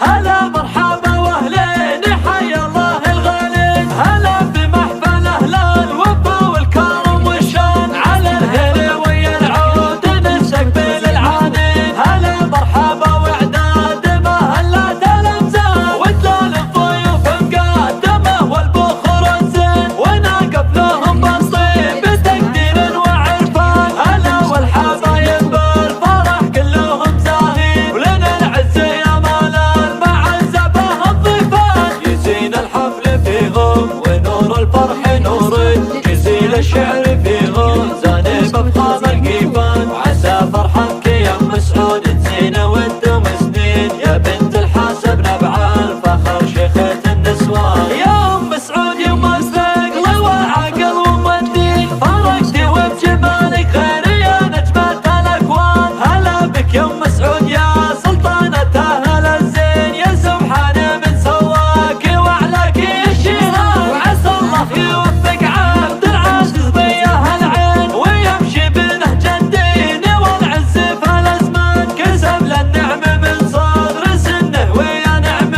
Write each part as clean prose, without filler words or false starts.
هلا مرحبا واهلين حيا الله الغالين، هلا بمحفل اهل الوفا والكرم والشان، على الهلا ويا العود نستقبل العانين. هلا مرحبا واعداد ما هلت الامزان، ودلال الضيوف مقدمه والبخور الزين، وناقف لهم بالطيب بتقدير وعرفان. هلا والحبايب بالفرح كلهم زاهين، ولنا العز يا مالان مع الزبه الضيفان. يزين الحفل في غم ونور الفرح نورين، جزيل الشعر في غم زانب بخام القيفان. وعسى فرحتك يا ام مسعود تزين وتدوم سنين، يا بنت الحاسب نبع الفخر شيخة النسوان. يا ام مسعود يما الثقل والعقل والدين، فرقتي وبجمالك خير يا نجمة الاكوان. هلا بك يا ام مسعود يا سلطانة اهل الزين، يا سبحان من سواك وعلاك الشهان. وعسى الله يوفق عبد العزيز ضياه العين، ويمشي بنهج الدين والعز في الازمان. كسب للنعم من صغر سنه ويا نعم،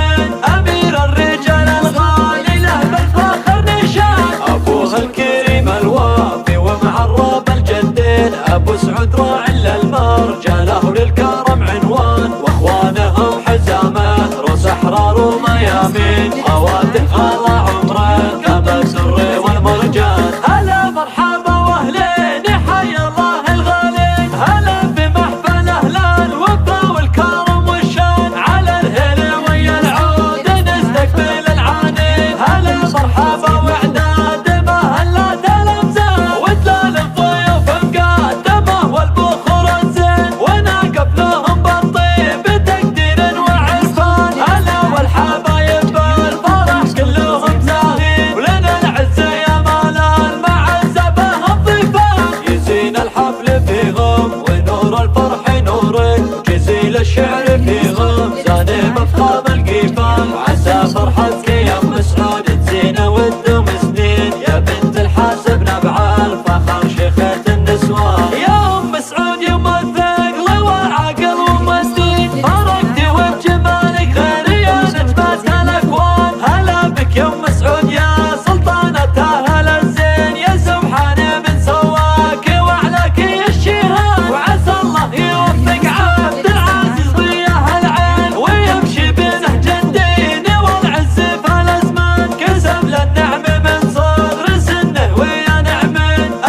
امير الرجال الغالي له بالفخر نشان. ابوه الكريم الوافي ومعرب الجدين، ابو سعود راعي للمرجله للكرم عنوان. واخوانهم حزامه روس احرار وميامين، خواتم الله عمره كما السر والمرجان. هلا مرحبا واهلين حيا الله الغالين، هلا بمحفل اهل الوفا والكرم والشان، على الهلا ويا العود نستقبل العانين. هلا مرحبا واعداد ما هلت الامزان، ودلال الضيوف مقدمه والبخور الزين، وناقف لهم بالطيب بتقدير وعرفان. هلا والحبايب بالفرح كلهم زاهين، ولنا العز يا مالان مع الزبه الضيفان. يزين الحفل في غم ونور الفرح نورين، جزيل الشعر في غم زانب بفخام القيفان. وعسى فرحتك يا ام مسعود تزين وتدوم سنين، يا بنت الحاسب نبع الفخر شيخة النسوان. يا ام مسعود يما الثقل والعقل والدين، فرقتي وبجمالك خير يا نجمة الاكوان. هلا بك يا ام مسعود يا سلطانة اهل الزين، يا سبحان من سواك وعلاك الشهان. وعسى الله يوفق عبد العزيز ضياه العين، ويمشي بنهج الدين والعز في الازمان. كسب للنعم من صغر سنه ويا نعم،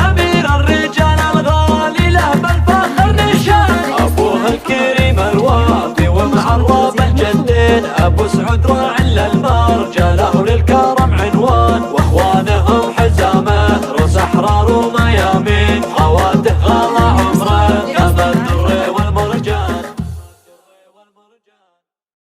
امير الرجال الغالي له بالفخر نشان. ابوه الكريم الوافي ومعرب الجدين، ابو سعود راعي للمرجله